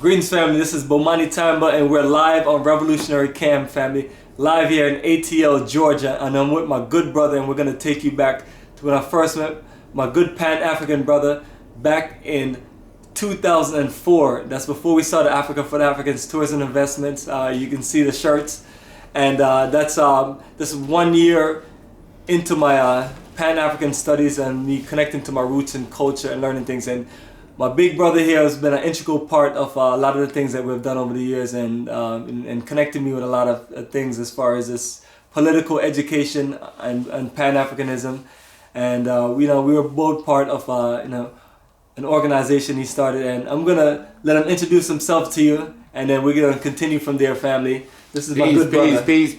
Greetings, family. This is Bomani Tyehimba, and we're live on Revolutionary Camp, family. Live here in ATL, Georgia, and I'm with my good brother, and we're going to take you back to when I first met my good Pan-African brother back in 2004. That's before we started Africa for the Africans Tours and Investments. You can see the shirts, and this is 1 year into my Pan-African studies and me connecting to my roots and culture and learning things. And my big brother here has been an integral part of a lot of the things that we've done over the years, and connecting me with a lot of things as far as this political education and Pan-Africanism. And we were both part of an organization he started, and I'm gonna let him introduce himself to you, and then we're gonna continue from there, family. This is my good brother. Peace.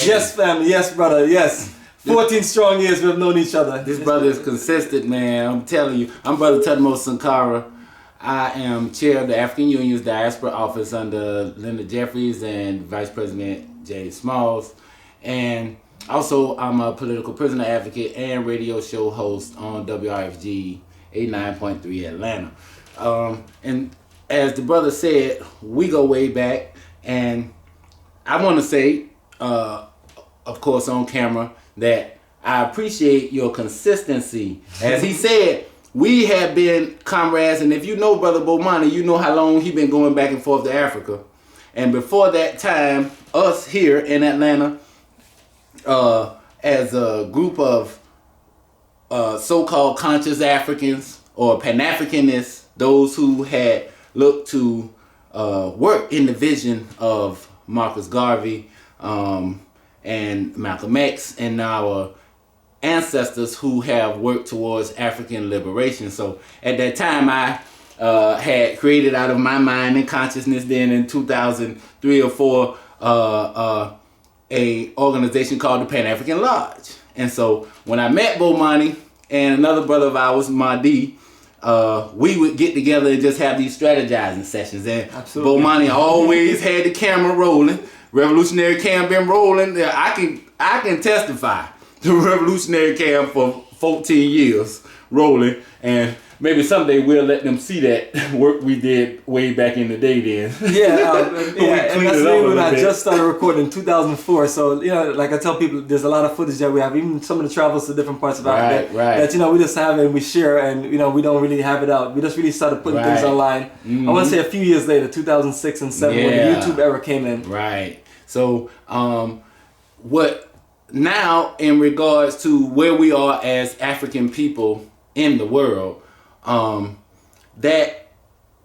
Yes, family. Yes, brother. Yes. 14 strong years we've known each other. This brother is consistent, man. I'm telling you. I'm Brother Thutmose Sankara. I am chair of the African Union's Diaspora Office under Linda Jeffries and Vice President Jay Smalls. And also, I'm a political prisoner advocate and radio show host on WRFG 89.3 Atlanta. And as the brother said, we go way back. And I want to say, of course, on camera, that I appreciate your consistency. As he said, we have been comrades, and if you know Brother Bomani, you know how long he been going back and forth to Africa. And before that time, us here in Atlanta, as a group of so-called conscious Africans or Pan-Africanists, those who had looked to work in the vision of Marcus Garvey, and Malcolm X, and our ancestors who have worked towards African liberation. So at that time, I had created out of my mind and consciousness then in 2003 or 4 a organization called the Pan-African Lodge. And so when I met Bomani and another brother of ours, Mahdi, we would get together and just have these strategizing sessions. And absolutely. Bomani always had the camera rolling. Revolutionary Cam been rolling. I can testify to Revolutionary Cam for 14 years rolling, and maybe someday we'll let them see that work we did way back in the day then. And that's when I just started recording in 2004. So, like I tell people, there's a lot of footage that we have, even some of the travels to different parts of Africa that, we just have and we share, and, we don't really have it out. We just really started putting things online. Mm-hmm. I want to say a few years later, 2006 and 2007, when the YouTube era came in. Right. So, what now in regards to where we are as African people in the world, that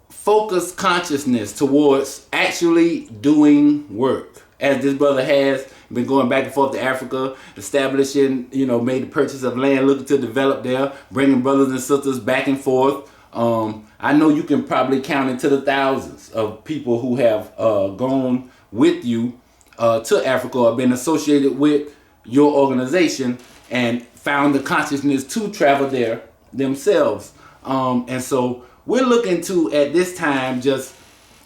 focused consciousness towards actually doing work, as this brother has been going back and forth to Africa, establishing, made the purchase of land, looking to develop there, bringing brothers and sisters back and forth. I know you can probably count into the thousands of people who have gone with you to Africa or been associated with your organization and found the consciousness to travel there themselves. And so we're looking to, at this time, just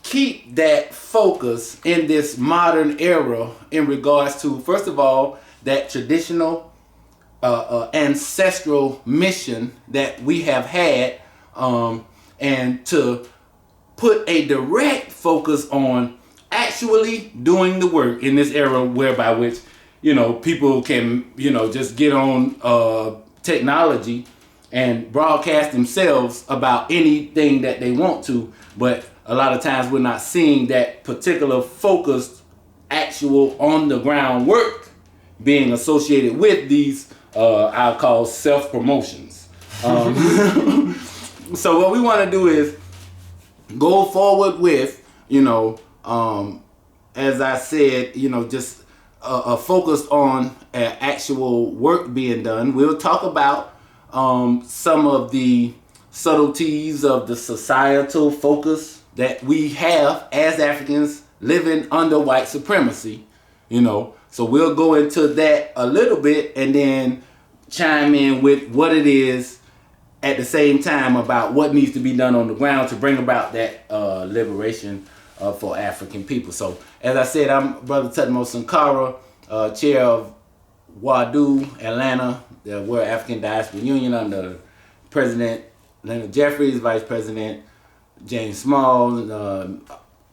keep that focus in this modern era in regards to, first of all, that traditional ancestral mission that we have had, and to put a direct focus on actually doing the work in this era whereby which, people can, just get on technology and broadcast themselves about anything that they want to. But a lot of times we're not seeing that particular focused, actual on the ground work being associated with these, I'll call self-promotions. So what we want to do is go forward with, as I said, just focused on actual work being done. We'll talk about some of the subtleties of the societal focus that we have as Africans living under white supremacy, So we'll go into that a little bit and then chime in with what it is at the same time about what needs to be done on the ground to bring about that liberation for African people. So, as I said, I'm Brother Thutmose Sankara, chair of WADU, Atlanta, the World African Diaspora Union, under President Linda Jeffries, Vice President James Small,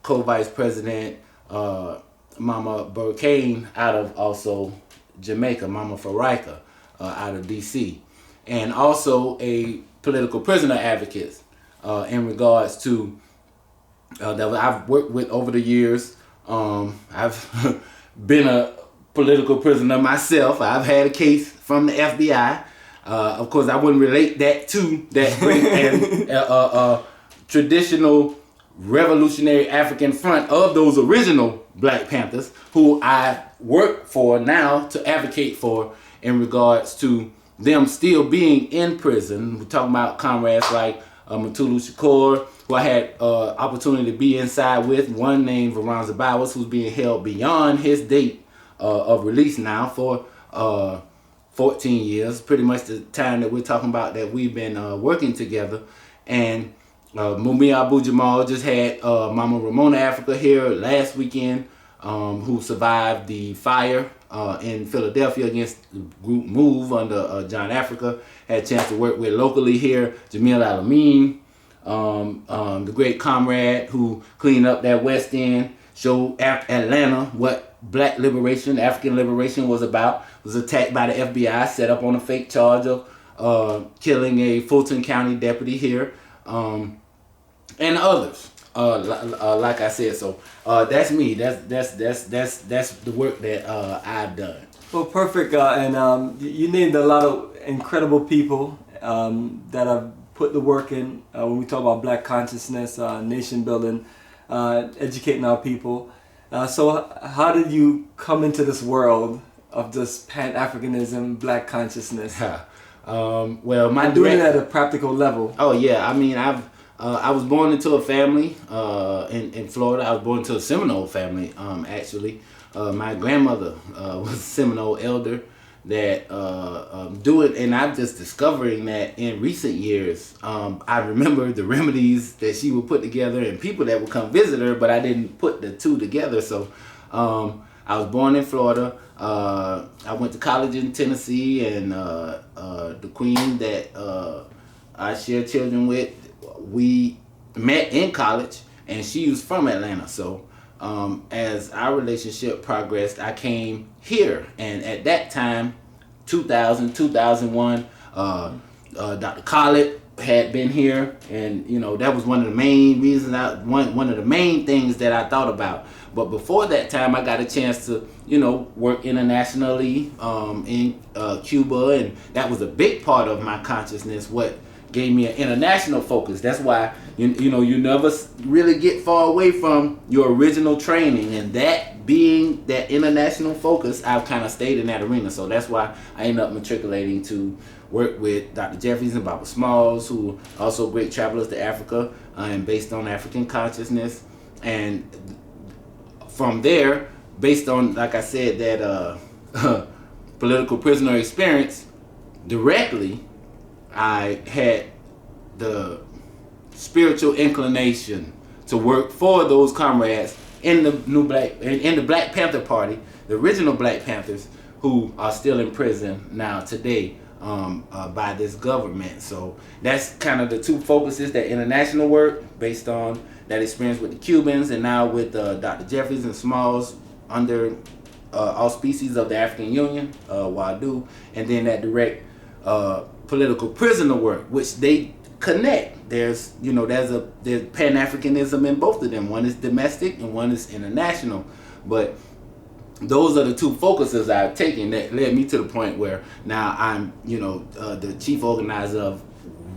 co-vice president, Mama Burkane out of also Jamaica, Mama Farika out of DC, and also a political prisoner advocate in regards to that I've worked with over the years. I've been a political prisoner myself. I've had a case from the FBI. Of course, I wouldn't relate that to that great and traditional revolutionary African front of those original Black Panthers, who I work for now to advocate for in regards to them still being in prison. We're talking about comrades like Mutulu Shakur, who I had opportunity to be inside with, one named Veronza Bowers, who's being held beyond his date of release now for 14 years, pretty much the time that we're talking about that we've been working together. And Mumia Abu Jamal just had Mama Ramona Africa here last weekend, who survived the fire in Philadelphia against the group Move under John Africa. Had a chance to work with locally here, Jamil Alameen, the great comrade who cleaned up that West End, showed Atlanta what Black liberation, African liberation was about. Was attacked by the FBI, set up on a fake charge of killing a Fulton County deputy here, and others. Like I said, so that's me. That's the work that I've done. Well, perfect. And you named a lot of incredible people that have put the work in when we talk about Black consciousness, nation building, educating our people. So how did you come into this world of just Pan-Africanism, Black consciousness? Well, my doing it at a practical level. Oh yeah, I mean, I was born into a family in Florida. I was born into a Seminole family, actually. My grandmother was a Seminole elder that do it, and I'm just discovering that in recent years. I remember the remedies that she would put together and people that would come visit her, but I didn't put the two together. So I was born in Florida. I went to college in Tennessee, and the queen that I share children with, we met in college, and she was from Atlanta. So as our relationship progressed, I came here, and at that time, 2001, Dr. Khaled had been here, and that was one of the main reasons, one of the main things that I thought about. But before that time, I got a chance to work internationally in Cuba, and that was a big part of my consciousness. What gave me an international focus. That's why you never really get far away from your original training, and that being that international focus, I've kind of stayed in that arena. So that's why I ended up matriculating to work with Dr. Jeffries and Baba Smalls, who are also great travelers to Africa and based on African consciousness. And from there, based on, like I said, that political prisoner experience, directly, I had the spiritual inclination to work for those comrades in the in the Black Panther Party, the original Black Panthers, who are still in prison now today by this government. So that's kind of the two focuses: that international work based on that experience with the Cubans, and now with Dr. Jeffries and Smalls under all species of the African Union, WADU, and then that direct political prisoner work, which they connect. There's Pan-Africanism in both of them. One is domestic and one is international. But those are the two focuses I've taken that led me to the point where now I'm, the chief organizer of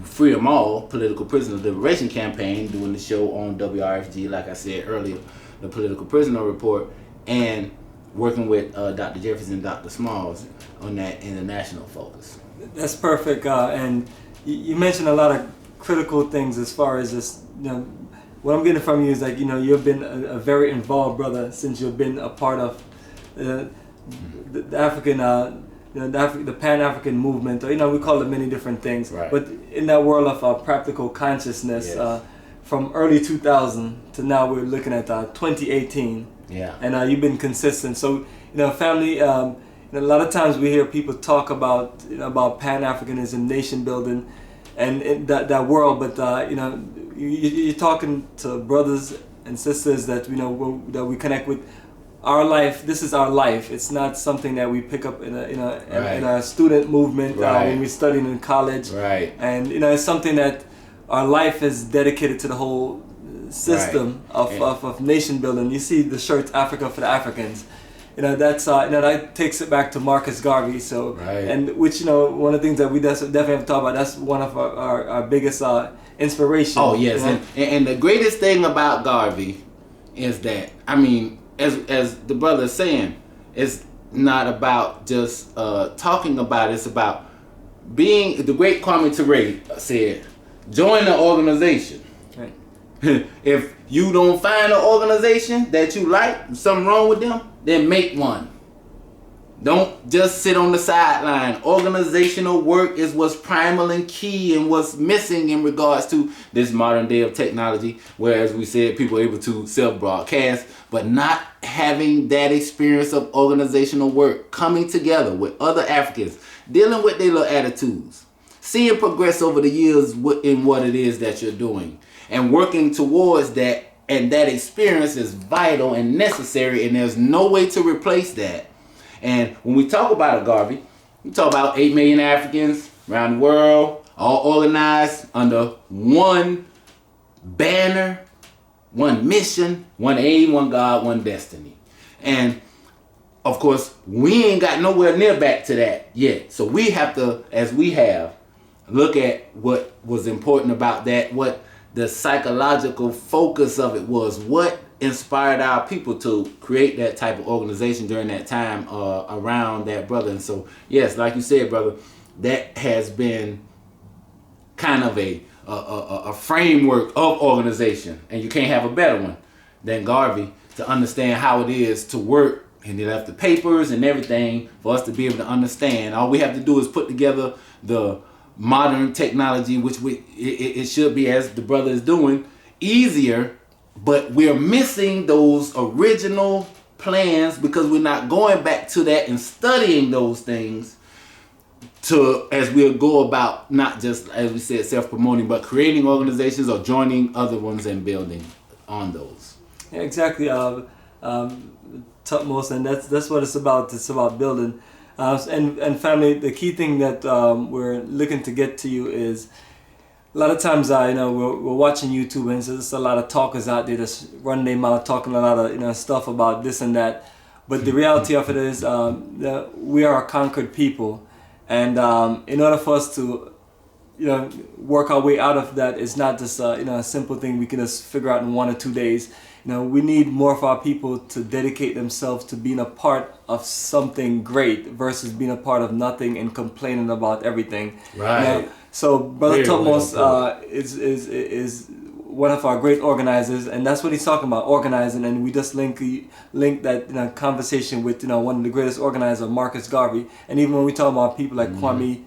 Free 'Em All Political Prisoner Liberation Campaign, doing the show on WRFG, like I said earlier, the Political Prisoner Report, and working with Dr. Jeffries and Dr. Smalls on that international focus. That's perfect. And you mentioned a lot of critical things as far as just, what I'm getting from you is like, you've been a very involved brother since you've been a part of the African, the Pan-African movement, or, we call it many different things. Right. But in that world of practical consciousness, yes. From early 2000 to now we're looking at 2018. Yeah. And you've been consistent. So, family, a lot of times we hear people talk about Pan-Africanism, nation building, and that world. But you're talking to brothers and sisters that that we connect with. Our life, this is our life. It's not something that we pick up in a student movement when we're studying in college. Right. And it's something that our life is dedicated to the whole system of nation building. You see the shirts "Africa for the Africans." That takes it back to Marcus Garvey. So and which one of the things that we definitely have to talk about. That's one of our biggest inspiration. Oh yes, and the greatest thing about Garvey is that as the brother is saying, it's not about just talking about it. It's about being. The great Kwame Ture said, "Join the organization." Right. If you don't find an organization that you like, something wrong with them, then make one. Don't just sit on the sideline. Organizational work is what's primal and key and what's missing in regards to this modern day of technology. Whereas we said people are able to self-broadcast, but not having that experience of organizational work, coming together with other Africans, dealing with their little attitudes, seeing progress over the years in what it is that you're doing, and working towards that. And that experience is vital and necessary, and there's no way to replace that. And when we talk about Garvey, we talk about 8 million Africans around the world, all organized under one banner, one mission, one aim, one God, one destiny. And of course, we ain't got nowhere near back to that yet. So we have to, as we have, look at what was important about that, what the psychological focus of it was, what inspired our people to create that type of organization during that time around that brother. And so, yes, like you said, brother, that has been kind of a framework of organization, and you can't have a better one than Garvey to understand how it is to work. And he left the papers and everything for us to be able to understand. All we have to do is put together the modern technology, which it should be, as the brother is doing, easier, but we're missing those original plans because we're not going back to that and studying those things as we'll go about, not just, as we said, self-promoting, but creating organizations or joining other ones and building on those. Yeah, exactly. Thutmose, and that's what it's about. It's about building. And family, the key thing that we're looking to get to you is, a lot of times we're watching YouTube, and there's a lot of talkers out there that's running their mouth talking a lot of stuff about this and that. But the reality of it is that we are a conquered people, and in order for us to work our way out of that, it's not just a simple thing we can just figure out in 1 or 2 days. We need more of our people to dedicate themselves to being a part of something great versus being a part of nothing and complaining about everything. Right. So Brother Thutmose is one of our great organizers, and that's what he's talking about, organizing. And we just link that conversation with one of the greatest organizers, Marcus Garvey. And even when we talk about people like Kwame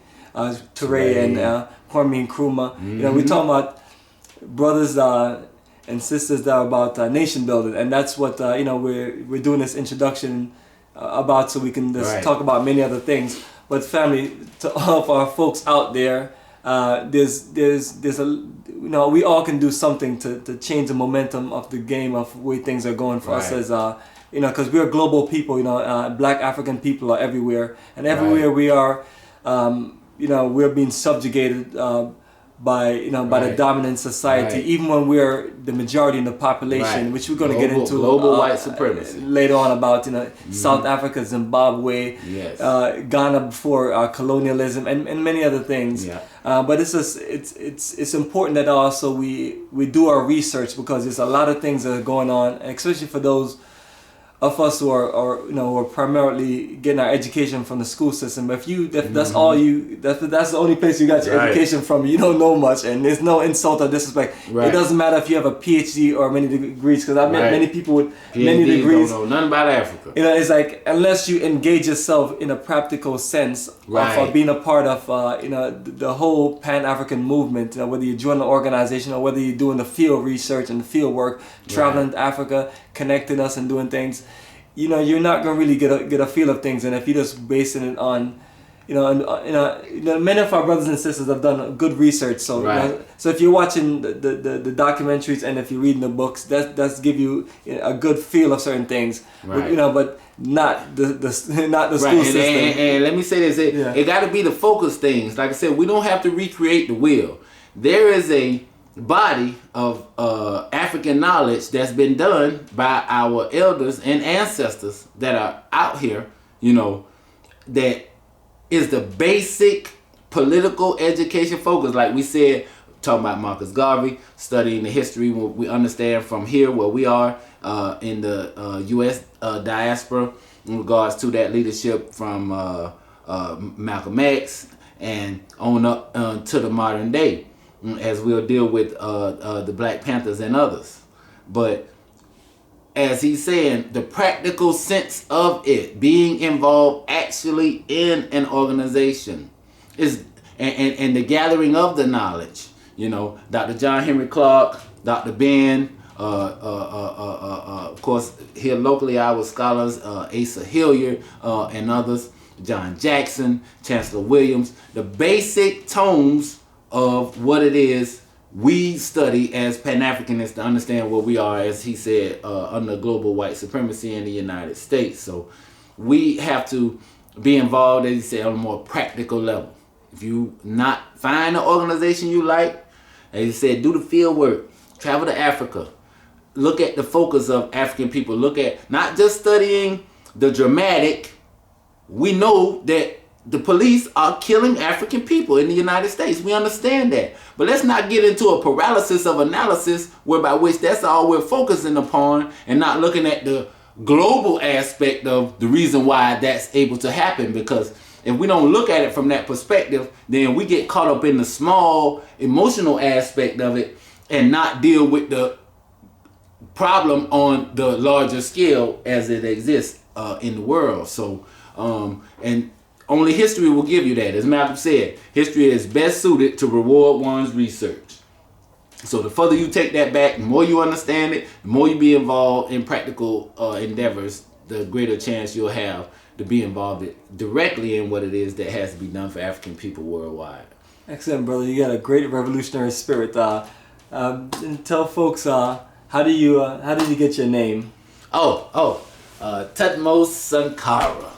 Ture and Kwame Nkrumah, we're talking about brothers and sisters that are about nation building, and that's what we're doing this introduction about, so we can just talk about many other things. But family, to all of our folks out there, there's we all can do something to change the momentum of the game of the way things are going for us, as because we're global people. Black African people are everywhere, and everywhere we are, we're being subjugated by the dominant society, even when we're the majority in the population, which we're going to get into global white supremacy later on about South Africa, Zimbabwe, Ghana before colonialism, and many other things. But it's just it's important that also we do our research, because there's a lot of things that are going on, especially for those of us who are primarily getting our education from the school system. But if that's all that's the only place you got your education from, you don't know much, and there's no insult or disrespect. It doesn't matter if you have a PhD or many degrees, because I've met many people with PhD many degrees. Don't know nothing about Africa. It's like, unless you engage yourself in a practical sense of being a part of the whole Pan-African movement, whether you join an organization or whether you're doing the field research and the field work, traveling to Africa, connecting us and doing things, you're not gonna really get a feel of things. And if you're just basing it on many of our brothers and sisters have done good research. So, so if you're watching the documentaries and if you're reading the books, that's give you a good feel of certain things. Right. But not the school system. And let me say this: it got to be the focus things. Like I said, we don't have to recreate the wheel. There is a body of African knowledge that's been done by our elders and ancestors that are out here. That is the basic political education focus. Like we said, talking about Marcus Garvey, studying the history, we understand from here where we are in the U.S. Diaspora in regards to that leadership from Malcolm X and on up to the modern day, as we'll deal with the Black Panthers and others. But as he's saying, the practical sense of it, being involved actually in an organization, is and the gathering of the knowledge. Dr. John Henry Clark, Dr. Ben, of course, here locally our scholars, Asa Hilliard and others, John Jackson, Chancellor Williams, the basic tomes of what it is we study as Pan-Africanists to understand what we are, as he said, under global white supremacy in the United States. So we have to be involved, as he said, on a more practical level. If you not find an organization you like, as he said, do the field work, travel to Africa, look at the focus of African people, look at not just studying the dramatic. We know that the police are killing African people in the United States. We understand that. But let's not get into a paralysis of analysis whereby which that's all we're focusing upon and not looking at the global aspect of the reason why that's able to happen. Because if we don't look at it from that perspective, then we get caught up in the small emotional aspect of it and not deal with the problem on the larger scale as it exists in the world. So, and only history will give you that. As Malcolm said, history is best suited to reward one's research. So the further you take that back, the more you understand it, the more you be involved in practical endeavors, the greater chance you'll have to be involved directly in what it is that has to be done for African people worldwide. Excellent, brother. You got a great revolutionary spirit. And tell folks, how did you get your name? Thutmose Sankara.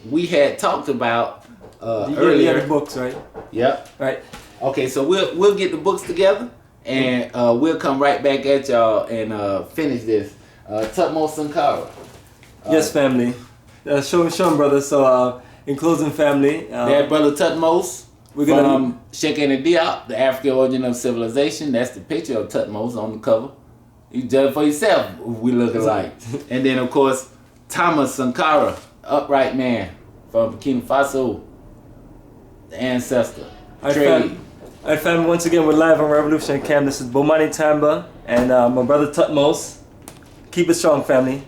We had talked about earlier. You have the books, right? Yep. Right. Okay, so we'll get the books together and we'll come right back at y'all and finish this. Thutmose Sankara. Yes, family. Show them, brother. So, in closing, family. That brother Thutmose. We're gonna Sheikh Diop, the African origin of civilization. That's the picture of Thutmose on the cover. You judge for yourself what we look alike. And then, of course, Thomas Sankara, upright man from Burkina Faso, the ancestor. All right, family. Once again, we're live on Revolutionary Cam. This is Bomani Tyehimba and my brother Thutmose. Keep it strong, family.